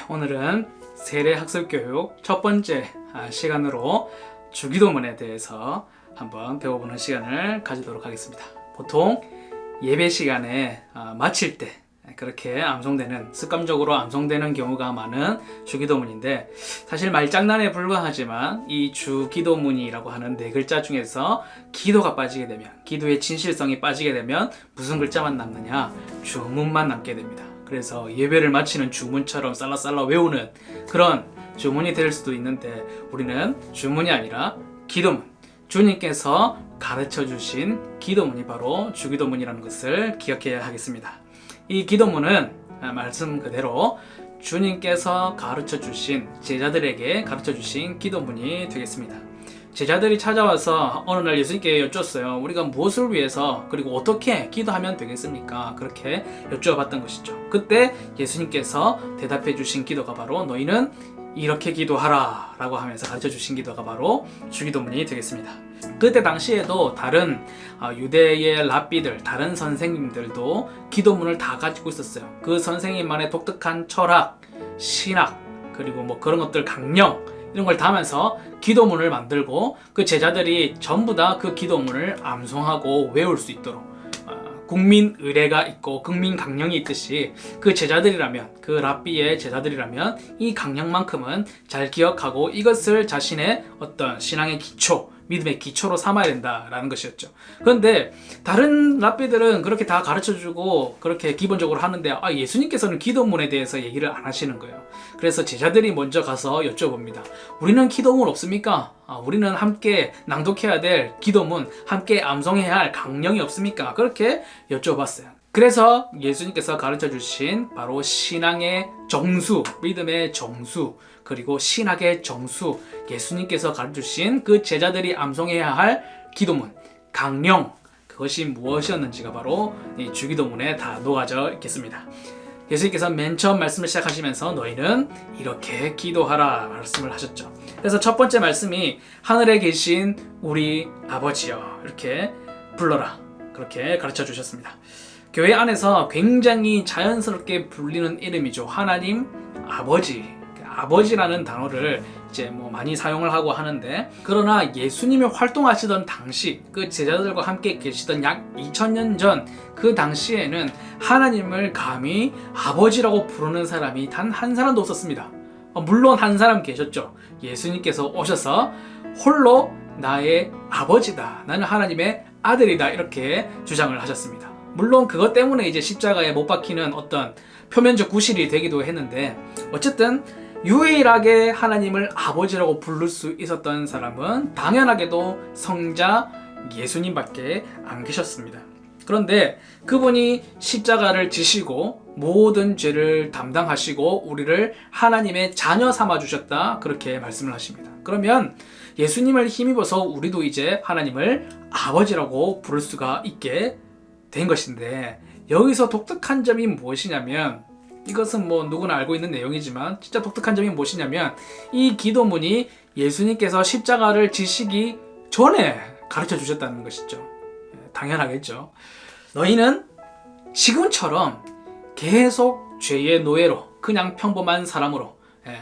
오늘은 세례학습교육 첫 번째 시간으로 주기도문에 대해서 한번 배워보는 시간을 가지도록 하겠습니다. 보통 예배 시간에 마칠 때 그렇게 암송되는, 습관적으로 암송되는 경우가 많은 주기도문인데, 사실 말장난에 불과하지만 이 주기도문이라고 하는 네 글자 중에서 기도가 빠지게 되면, 기도의 진실성이 빠지게 되면 무슨 글자만 남느냐? 주문만 남게 됩니다. 그래서 예배를 마치는 주문처럼 살라살라 외우는 그런 주문이 될 수도 있는데, 우리는 주문이 아니라 기도문, 주님께서 가르쳐 주신 기도문이 바로 주기도문이라는 것을 기억해야 하겠습니다. 이 기도문은 말씀 그대로 주님께서 가르쳐 주신, 제자들에게 가르쳐 주신 기도문이 되겠습니다. 제자들이 찾아와서 어느 날 예수님께 여쭈었어요. 우리가 무엇을 위해서, 그리고 어떻게 기도하면 되겠습니까? 그렇게 여쭈어봤던 것이죠. 그때 예수님께서 대답해 주신 기도가 바로 너희는 이렇게 기도하라 라고 하면서 가르쳐 주신 기도가 바로 주기도문이 되겠습니다. 그때 당시에도 다른 유대의 랍비들, 다른 선생님들도 기도문을 다 가지고 있었어요. 그 선생님만의 독특한 철학, 신학, 그리고 그런 것들, 강령, 이런 걸 담아서 기도문을 만들고 그 제자들이 전부 다 그 기도문을 암송하고 외울 수 있도록 국민 의례가 있고 국민 강령이 있듯이, 그 제자들이라면, 그 랍비의 제자들이라면 이 강령만큼은 잘 기억하고 이것을 자신의 어떤 신앙의 기초, 믿음의 기초로 삼아야 된다라는 것이었죠. 그런데 다른 랍비들은 그렇게 다 가르쳐주고 그렇게 기본적으로 하는데 예수님께서는 기도문에 대해서 얘기를 안 하시는 거예요. 그래서 제자들이 먼저 가서 여쭤봅니다. 우리는 기도문 없습니까? 우리는 함께 낭독해야 될 기도문, 함께 암송해야 할 강령이 없습니까? 그렇게 여쭤봤어요. 그래서 예수님께서 가르쳐 주신 바로 신앙의 정수, 믿음의 정수, 그리고 신학의 정수, 예수님께서 가르쳐 주신 그 제자들이 암송해야 할 기도문, 강령, 그것이 무엇이었는지가 바로 이 주기도문에 다 녹아져 있겠습니다. 예수님께서 맨 처음 말씀을 시작하시면서 너희는 이렇게 기도하라 말씀을 하셨죠. 그래서 첫 번째 말씀이 하늘에 계신 우리 아버지여 이렇게 불러라, 그렇게 가르쳐 주셨습니다. 교회 안에서 굉장히 자연스럽게 불리는 이름이죠. 하나님 아버지. 아버지라는 단어를 이제 많이 사용을 하고 하는데, 그러나 예수님이 활동하시던 당시, 그 제자들과 함께 계시던 약 2000년 전 그 당시에는 하나님을 감히 아버지라고 부르는 사람이 단 한 사람도 없었습니다. 물론 한 사람 계셨죠. 예수님께서 오셔서 홀로 나의 아버지다, 나는 하나님의 아들이다, 이렇게 주장을 하셨습니다. 물론 그것 때문에 이제 십자가에 못 박히는 어떤 표면적 구실이 되기도 했는데, 어쨌든 유일하게 하나님을 아버지라고 부를 수 있었던 사람은 당연하게도 성자 예수님밖에 안 계셨습니다. 그런데 그분이 십자가를 지시고 모든 죄를 담당하시고 우리를 하나님의 자녀 삼아 주셨다, 그렇게 말씀을 하십니다. 그러면 예수님을 힘입어서 우리도 이제 하나님을 아버지라고 부를 수가 있게 된 것인데, 여기서 독특한 점이 무엇이냐면, 이것은 누구나 알고 있는 내용이지만 진짜 독특한 점이 무엇이냐면, 이 기도문이 예수님께서 십자가를 지시기 전에 가르쳐 주셨다는 것이죠. 당연하겠죠. 너희는 지금처럼 계속 죄의 노예로, 그냥 평범한 사람으로,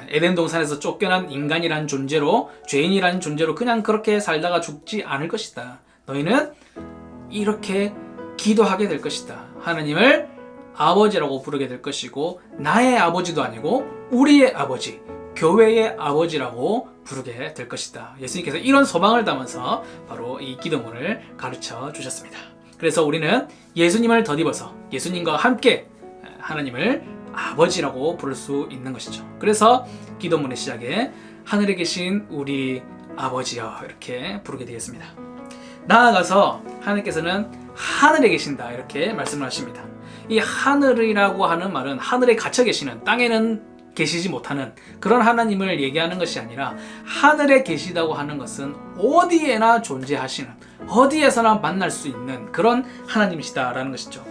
에덴 동산에서 쫓겨난 인간이란 존재로, 죄인이란 존재로 그냥 그렇게 살다가 죽지 않을 것이다. 너희는 이렇게 기도하게 될 것이다. 하나님을 아버지라고 부르게 될 것이고, 나의 아버지도 아니고 우리의 아버지, 교회의 아버지라고 부르게 될 것이다. 예수님께서 이런 소망을 담아서 바로 이 기도문을 가르쳐 주셨습니다. 그래서 우리는 예수님을 덧입어서 예수님과 함께 하나님을 아버지라고 부를 수 있는 것이죠. 그래서 기도문의 시작에 하늘에 계신 우리 아버지여 이렇게 부르게 되겠습니다. 나아가서 하나님께서는 하늘에 계신다, 이렇게 말씀을 하십니다. 이 하늘이라고 하는 말은 하늘에 갇혀 계시는, 땅에는 계시지 못하는 그런 하나님을 얘기하는 것이 아니라, 하늘에 계시다고 하는 것은 어디에나 존재하시는, 어디에서나 만날 수 있는 그런 하나님이시다라는 것이죠.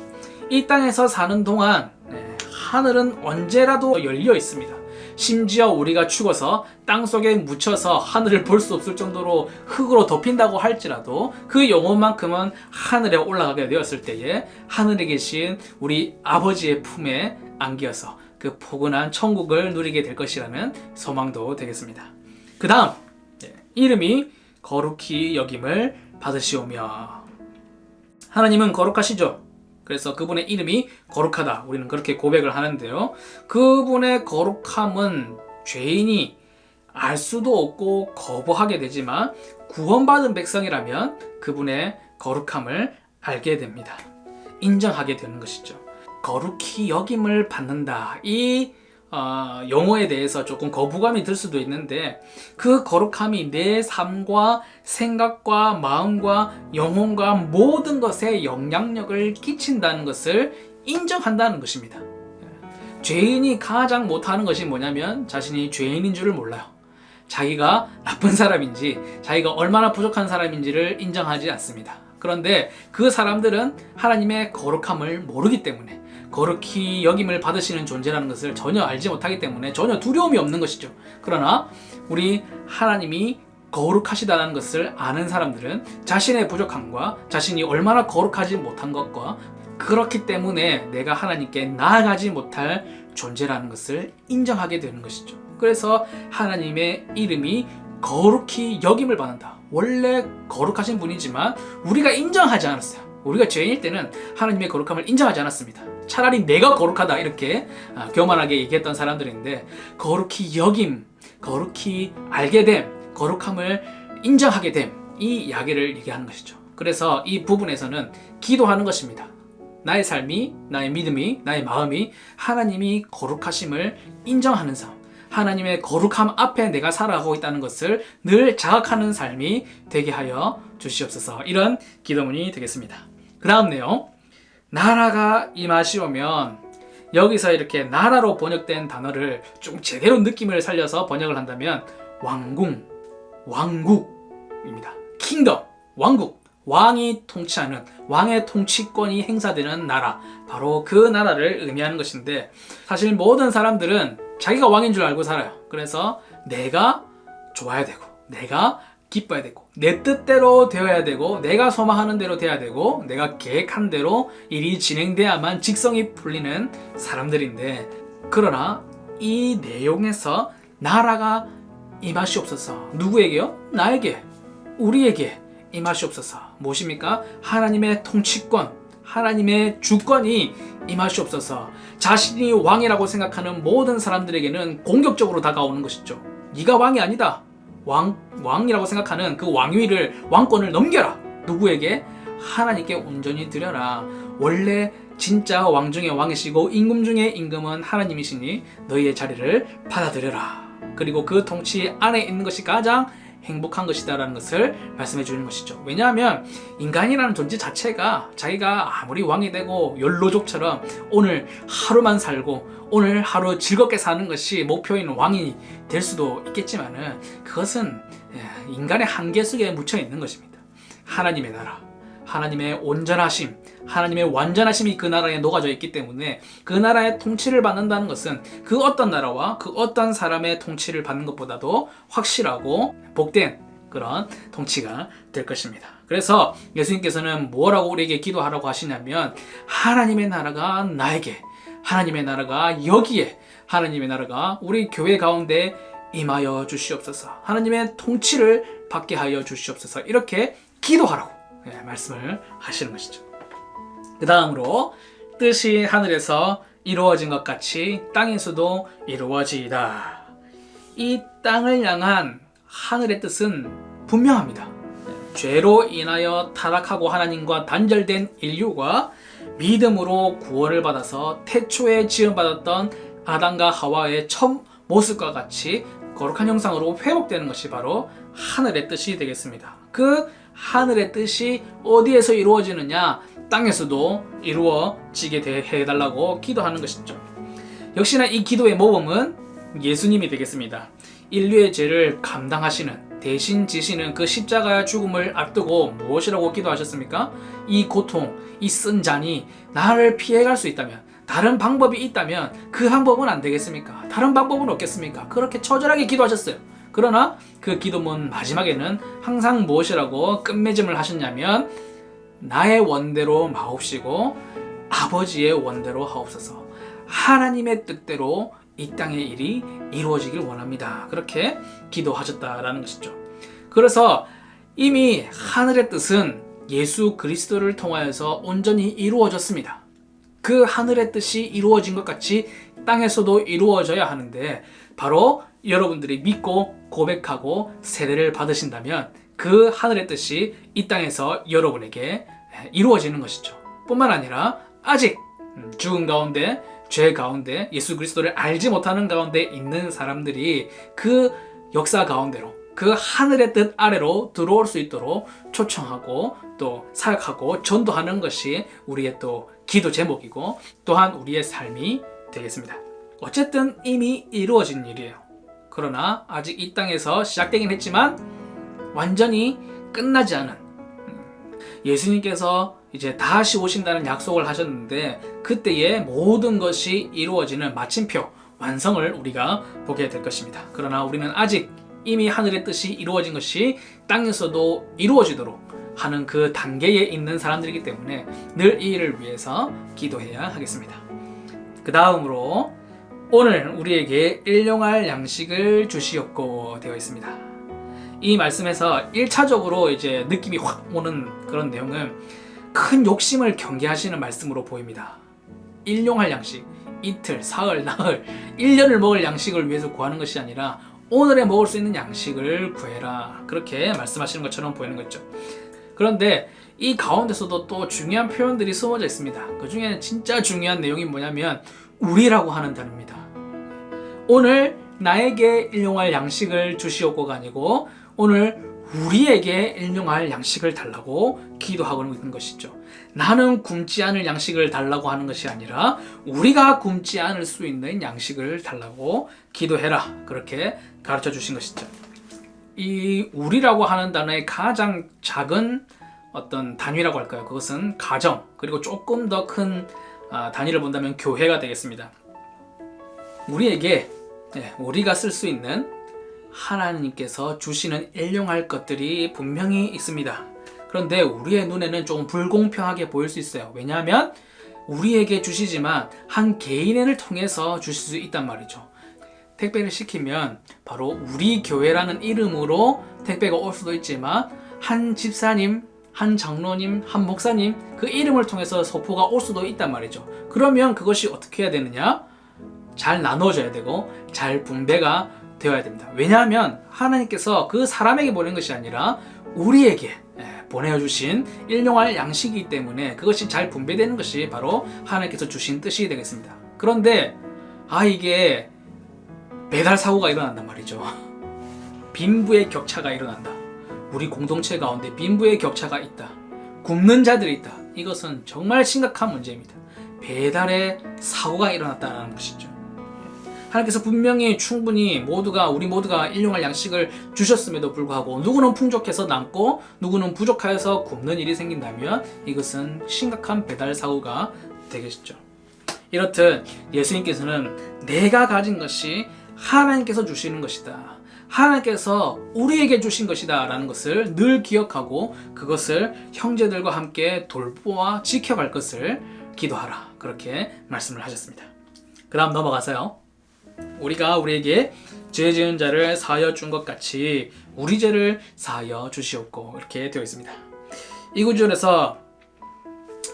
이 땅에서 사는 동안 하늘은 언제라도 열려 있습니다. 심지어 우리가 죽어서 땅속에 묻혀서 하늘을 볼 수 없을 정도로 흙으로 덮인다고 할지라도 그 영혼만큼은 하늘에 올라가게 되었을 때에 하늘에 계신 우리 아버지의 품에 안겨서 그 포근한 천국을 누리게 될 것이라는 소망도 되겠습니다. 그 다음 이름이 거룩히 여김을 받으시오며, 하나님은 거룩하시죠. 그래서 그분의 이름이 거룩하다, 우리는 그렇게 고백을 하는데요. 그분의 거룩함은 죄인이 알 수도 없고 거부하게 되지만 구원받은 백성이라면 그분의 거룩함을 알게 됩니다. 인정하게 되는 것이죠. 거룩히 여김을 받는다, 이 용어에 대해서 조금 거부감이 들 수도 있는데, 그 거룩함이 내 삶과 생각과 마음과 영혼과 모든 것에 영향력을 끼친다는 것을 인정한다는 것입니다. 죄인이 가장 못하는 것이 뭐냐면 자신이 죄인인 줄을 몰라요. 자기가 나쁜 사람인지, 자기가 얼마나 부족한 사람인지를 인정하지 않습니다. 그런데 그 사람들은 하나님의 거룩함을 모르기 때문에, 거룩히 여김을 받으시는 존재라는 것을 전혀 알지 못하기 때문에 전혀 두려움이 없는 것이죠. 그러나 우리 하나님이 거룩하시다는 것을 아는 사람들은 자신의 부족함과 자신이 얼마나 거룩하지 못한 것과 그렇기 때문에 내가 하나님께 나아가지 못할 존재라는 것을 인정하게 되는 것이죠. 그래서 하나님의 이름이 거룩히 여김을 받는다. 원래 거룩하신 분이지만 우리가 인정하지 않았어요. 우리가 죄인일 때는 하나님의 거룩함을 인정하지 않았습니다. 차라리 내가 거룩하다 이렇게 교만하게 얘기했던 사람들인데, 거룩히 여김, 거룩히 알게 됨, 거룩함을 인정하게 됨, 이 이야기를 얘기하는 것이죠. 그래서 이 부분에서는 기도하는 것입니다. 나의 삶이, 나의 믿음이, 나의 마음이 하나님이 거룩하심을 인정하는 삶, 하나님의 거룩함 앞에 내가 살아가고 있다는 것을 늘 자각하는 삶이 되게 하여 주시옵소서. 이런 기도문이 되겠습니다. 그 다음 내용, 나라가 임하시오면, 여기서 이렇게 나라로 번역된 단어를 좀 제대로 느낌을 살려서 번역을 한다면 왕궁, 왕국입니다. 킹덤, 왕국, 왕이 통치하는, 왕의 통치권이 행사되는 나라, 바로 그 나라를 의미하는 것인데, 사실 모든 사람들은 자기가 왕인 줄 알고 살아요. 그래서 내가 좋아야 되고, 내가 기뻐야 되고, 내 뜻대로 되어야 되고, 내가 소망하는 대로 돼야 되고, 내가 계획한 대로 일이 진행돼야만 직성이 풀리는 사람들인데, 그러나 이 내용에서 나라가 임하시옵소서, 누구에게요? 나에게, 우리에게 임하시옵소서. 무엇입니까? 하나님의 통치권, 하나님의 주권이 임하시옵소서. 자신이 왕이라고 생각하는 모든 사람들에게는 공격적으로 다가오는 것이죠. 네가 왕이 아니다. 왕이라고 생각하는 그 왕위를, 왕권을 넘겨라. 누구에게? 하나님께 온전히 드려라. 원래 진짜 왕 중에 왕이시고 임금 중에 임금은 하나님이시니 너희의 자리를 받아들여라. 그리고 그 통치 안에 있는 것이 가장 행복한 것이다라는 것을 말씀해 주는 것이죠. 왜냐하면 인간이라는 존재 자체가 자기가 아무리 왕이 되고 욜로족처럼 오늘 하루만 살고 오늘 하루 즐겁게 사는 것이 목표인 왕이 될 수도 있겠지만은, 그것은 인간의 한계 속에 묻혀 있는 것입니다. 하나님의 나라, 하나님의 온전하심, 하나님의 완전하심이 그 나라에 녹아져 있기 때문에 그 나라의 통치를 받는다는 것은 그 어떤 나라와 그 어떤 사람의 통치를 받는 것보다도 확실하고 복된 그런 통치가 될 것입니다. 그래서 예수님께서는 뭐라고 우리에게 기도하라고 하시냐면, 하나님의 나라가 나에게, 하나님의 나라가 여기에, 하나님의 나라가 우리 교회 가운데 임하여 주시옵소서, 하나님의 통치를 받게 하여 주시옵소서, 이렇게 기도하라고 말씀을 하시는 것이죠. 그 다음으로, 뜻이 하늘에서 이루어진 것 같이 땅에서도 이루어지이다. 이 땅을 향한 하늘의 뜻은 분명합니다. 죄로 인하여 타락하고 하나님과 단절된 인류가 믿음으로 구원을 받아서 태초에 지음받았던 아담과 하와의 첫 모습과 같이 거룩한 형상으로 회복되는 것이 바로 하늘의 뜻이 되겠습니다. 그 하늘의 뜻이 어디에서 이루어지느냐? 땅에서도 이루어지게 해달라고 기도하는 것이죠. 역시나 이 기도의 모범은 예수님이 되겠습니다. 인류의 죄를 감당하시는, 대신 지시는 그 십자가의 죽음을 앞두고 무엇이라고 기도하셨습니까? 이 고통, 이 쓴 잔이 나를 피해갈 수 있다면, 다른 방법이 있다면 그 방법은 안 되겠습니까? 다른 방법은 없겠습니까? 그렇게 처절하게 기도하셨어요. 그러나 그 기도문 마지막에는 항상 무엇이라고 끝맺음을 하셨냐면, 나의 원대로 마옵시고 아버지의 원대로 하옵소서. 하나님의 뜻대로 이 땅의 일이 이루어지길 원합니다. 그렇게 기도하셨다라는 것이죠. 그래서 이미 하늘의 뜻은 예수 그리스도를 통하여서 온전히 이루어졌습니다. 그 하늘의 뜻이 이루어진 것 같이 땅에서도 이루어져야 하는데 바로 여러분들이 믿고 고백하고 세례를 받으신다면 그 하늘의 뜻이 이 땅에서 여러분에게 이루어지는 것이죠. 뿐만 아니라 아직 죽은 가운데, 죄 가운데, 예수 그리스도를 알지 못하는 가운데 있는 사람들이 그 역사 가운데로, 그 하늘의 뜻 아래로 들어올 수 있도록 초청하고 또 사역하고 전도하는 것이 우리의 또 기도 제목이고 또한 우리의 삶이 되겠습니다. 어쨌든 이미 이루어진 일이에요. 그러나 아직 이 땅에서 시작되긴 했지만 완전히 끝나지 않은, 예수님께서 이제 다시 오신다는 약속을 하셨는데 그때의 모든 것이 이루어지는 마침표, 완성을 우리가 보게 될 것입니다. 그러나 우리는 아직 이미 하늘의 뜻이 이루어진 것이 땅에서도 이루어지도록 하는 그 단계에 있는 사람들이기 때문에 늘 이 일을 위해서 기도해야 하겠습니다. 그 다음으로 오늘 우리에게 일용할 양식을 주시옵고 되어 있습니다. 이 말씀에서 1차적으로 이제 느낌이 확 오는 그런 내용은 큰 욕심을 경계하시는 말씀으로 보입니다. 일용할 양식, 이틀, 사흘, 나흘, 1년을 먹을 양식을 위해서 구하는 것이 아니라 오늘에 먹을 수 있는 양식을 구해라, 그렇게 말씀하시는 것처럼 보이는 거죠. 그런데 이 가운데서도 또 중요한 표현들이 숨어져 있습니다. 그 중에 진짜 중요한 내용이 뭐냐면 우리라고 하는 단어입니다. 오늘 나에게 일용할 양식을 주시옵고가 아니고 오늘 우리에게 일용할 양식을 달라고 기도하고 있는 것이죠. 나는 굶지 않을 양식을 달라고 하는 것이 아니라 우리가 굶지 않을 수 있는 양식을 달라고 기도해라, 그렇게 가르쳐 주신 것이죠. 이 우리라고 하는 단어의 가장 작은 어떤 단위라고 할까요? 그것은 가정, 그리고 조금 더 큰 단위를 본다면 교회가 되겠습니다. 우리에게 우리가 쓸 수 있는 하나님께서 주시는 일용할 것들이 분명히 있습니다. 그런데 우리의 눈에는 조금 불공평하게 보일 수 있어요. 왜냐하면 우리에게 주시지만 한 개인을 통해서 주실 수 있단 말이죠. 택배를 시키면 바로 우리 교회라는 이름으로 택배가 올 수도 있지만 한 집사님, 한 장로님, 한 목사님 그 이름을 통해서 소포가 올 수도 있단 말이죠. 그러면 그것이 어떻게 해야 되느냐? 잘 나눠져야 되고 잘 분배가 되어야 됩니다. 왜냐하면 하나님께서 그 사람에게 보낸 것이 아니라 우리에게 보내주신 일용할 양식이기 때문에 그것이 잘 분배되는 것이 바로 하나님께서 주신 뜻이 되겠습니다. 그런데 이게 배달 사고가 일어난단 말이죠. 빈부의 격차가 일어난다. 우리 공동체 가운데 빈부의 격차가 있다. 굶는 자들이 있다. 이것은 정말 심각한 문제입니다. 배달의 사고가 일어났다는 것이죠. 하나님께서 분명히 충분히 우리 모두가 일용할 양식을 주셨음에도 불구하고 누구는 풍족해서 남고 누구는 부족해서 굶는 일이 생긴다면 이것은 심각한 배달 사고가 되겠죠. 이렇듯 예수님께서는 내가 가진 것이 하나님께서 주시는 것이다, 하나님께서 우리에게 주신 것이다 라는 것을 늘 기억하고 그것을 형제들과 함께 돌보아 지켜갈 것을 기도하라, 그렇게 말씀을 하셨습니다. 그 다음 넘어가서요, 우리가 우리에게 죄 지은 자를 사하여 준 것 같이 우리 죄를 사하여 주시옵고, 이렇게 되어 있습니다. 이 구절에서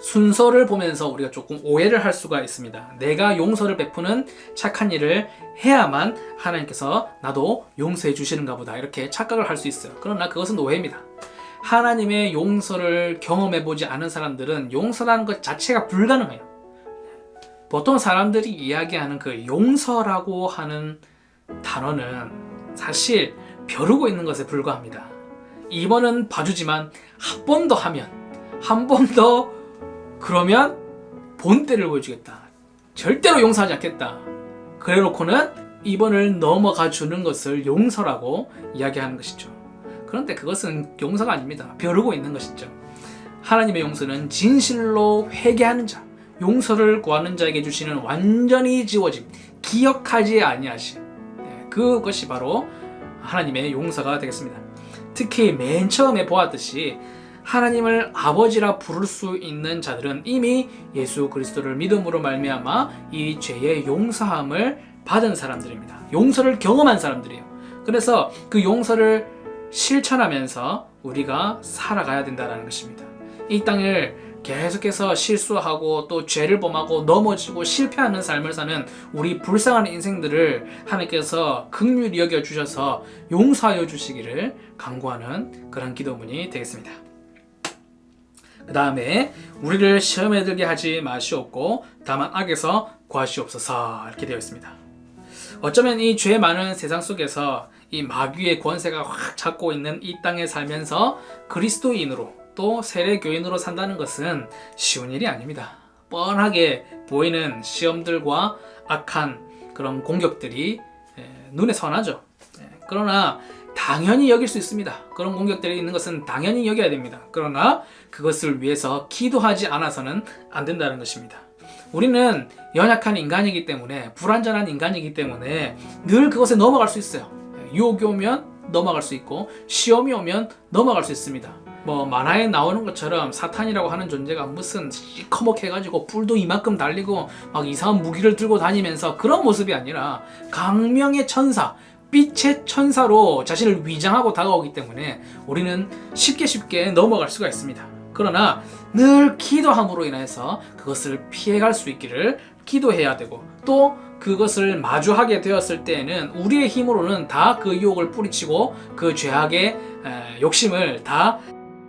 순서를 보면서 우리가 조금 오해를 할 수가 있습니다. 내가 용서를 베푸는 착한 일을 해야만 하나님께서 나도 용서해 주시는가 보다, 이렇게 착각을 할 수 있어요. 그러나 그것은 오해입니다. 하나님의 용서를 경험해 보지 않은 사람들은 용서라는 것 자체가 불가능해요. 보통 사람들이 이야기하는 그 용서라고 하는 단어는 사실 벼르고 있는 것에 불과합니다. 이번은 봐주지만 한 번 더 하면, 한 번 더 그러면 본때를 보여주겠다, 절대로 용서하지 않겠다, 그래놓고는 이번을 넘어가 주는 것을 용서라고 이야기하는 것이죠. 그런데 그것은 용서가 아닙니다. 벼르고 있는 것이죠. 하나님의 용서는 진실로 회개하는 자, 용서를 구하는 자에게 주시는 완전히 지워짐, 기억하지 아니하심, 그것이 바로 하나님의 용서가 되겠습니다. 특히 맨 처음에 보았듯이 하나님을 아버지라 부를 수 있는 자들은 이미 예수 그리스도를 믿음으로 말미암아 이 죄의 용서함을 받은 사람들입니다. 용서를 경험한 사람들이에요. 그래서 그 용서를 실천하면서 우리가 살아가야 된다는 것입니다. 이 땅을 계속해서 실수하고 또 죄를 범하고 넘어지고 실패하는 삶을 사는 우리 불쌍한 인생들을 하나님께서 긍휼히 여겨주셔서 용서하여 주시기를 간구하는 그런 기도문이 되겠습니다. 그 다음에 우리를 시험에 들게 하지 마시옵고 다만 악에서 구하시옵소서 이렇게 되어 있습니다. 어쩌면 이 죄 많은 세상 속에서 이 마귀의 권세가 확 잡고 있는 이 땅에 살면서 그리스도인으로 또 세례교인으로 산다는 것은 쉬운 일이 아닙니다. 뻔하게 보이는 시험들과 악한 그런 공격들이 눈에 선하죠. 그러나 당연히 여길 수 있습니다. 그런 공격들이 있는 것은 당연히 여겨야 됩니다. 그러나 그것을 위해서 기도하지 않아서는 안 된다는 것입니다. 우리는 연약한 인간이기 때문에 불완전한 인간이기 때문에 늘 그것에 넘어갈 수 있어요. 유혹이 오면 넘어갈 수 있고 시험이 오면 넘어갈 수 있습니다. 뭐 만화에 나오는 것처럼 사탄이라고 하는 존재가 무슨 시커멓해가지고 뿔도 이만큼 달리고 막 이상한 무기를 들고 다니면서 그런 모습이 아니라 강명의 천사, 빛의 천사로 자신을 위장하고 다가오기 때문에 우리는 쉽게 넘어갈 수가 있습니다. 그러나 늘 기도함으로 인해서 그것을 피해갈 수 있기를 기도해야 되고 또 그것을 마주하게 되었을 때에는 우리의 힘으로는 다 그 유혹을 뿌리치고 그 죄악의 욕심을 다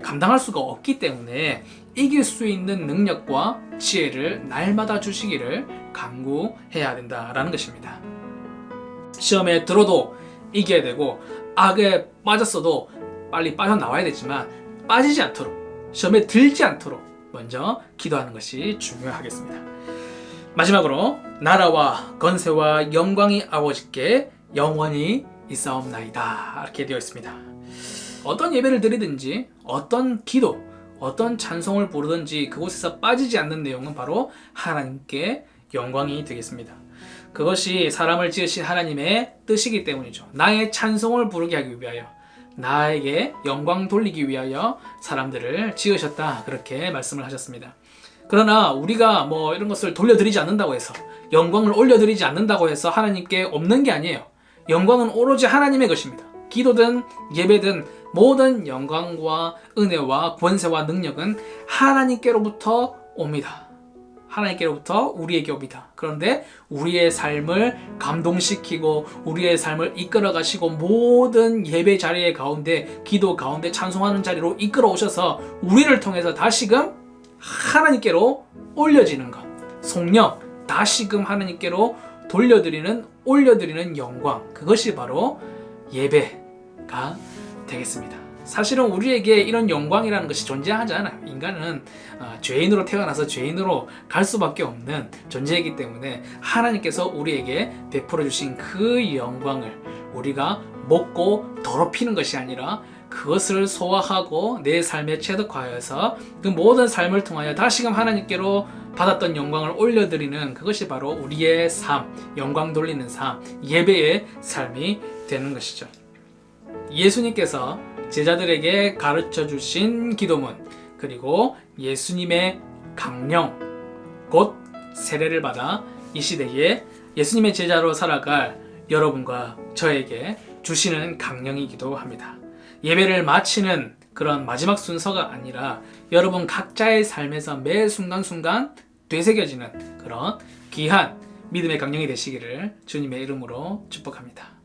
감당할 수가 없기 때문에 이길 수 있는 능력과 지혜를 날마다 주시기를 간구해야 된다라는 것입니다. 시험에 들어도 이겨야 되고 악에 빠졌어도 빨리 빠져나와야 되지만 빠지지 않도록 시험에 들지 않도록 먼저 기도하는 것이 중요하겠습니다. 마지막으로 나라와 건세와 영광이 아버지께 영원히 있사옵나이다 이렇게 되어 있습니다. 어떤 예배를 드리든지 어떤 기도, 어떤 찬송을 부르든지 그곳에서 빠지지 않는 내용은 바로 하나님께 영광이 되겠습니다. 그것이 사람을 지으신 하나님의 뜻이기 때문이죠. 나의 찬송을 부르게 하기 위하여 나에게 영광 돌리기 위하여 사람들을 지으셨다 그렇게 말씀을 하셨습니다. 그러나 우리가 뭐 이런 것을 돌려드리지 않는다고 해서 영광을 올려드리지 않는다고 해서 하나님께 없는 게 아니에요. 영광은 오로지 하나님의 것입니다. 기도든 예배든 모든 영광과 은혜와 권세와 능력은 하나님께로부터 옵니다. 하나님께로부터 우리에게 옵니다. 그런데 우리의 삶을 감동시키고 우리의 삶을 이끌어 가시고 모든 예배 자리의 가운데 기도 가운데 찬송하는 자리로 이끌어 오셔서 우리를 통해서 다시금 하나님께로 올려지는 것, 성령 다시금 하나님께로 돌려드리는 올려드리는 영광, 그것이 바로 예배가 되겠습니다. 사실은 우리에게 이런 영광이라는 것이 존재하지 않아요. 인간은 죄인으로 태어나서 죄인으로 갈 수밖에 없는 존재이기 때문에 하나님께서 우리에게 베풀어 주신 그 영광을 우리가 먹고 더럽히는 것이 아니라 그것을 소화하고 내 삶에 체득하여서 그 모든 삶을 통하여 다시금 하나님께로 받았던 영광을 올려드리는 그것이 바로 우리의 삶, 영광 돌리는 삶, 예배의 삶이 되는 것이죠. 예수님께서 제자들에게 가르쳐 주신 기도문, 그리고 예수님의 강령, 곧 세례를 받아 이 시대에 예수님의 제자로 살아갈 여러분과 저에게 주시는 강령이기도 합니다. 예배를 마치는 그런 마지막 순서가 아니라 여러분 각자의 삶에서 매 순간순간 되새겨지는 그런 귀한 믿음의 강령이 되시기를 주님의 이름으로 축복합니다.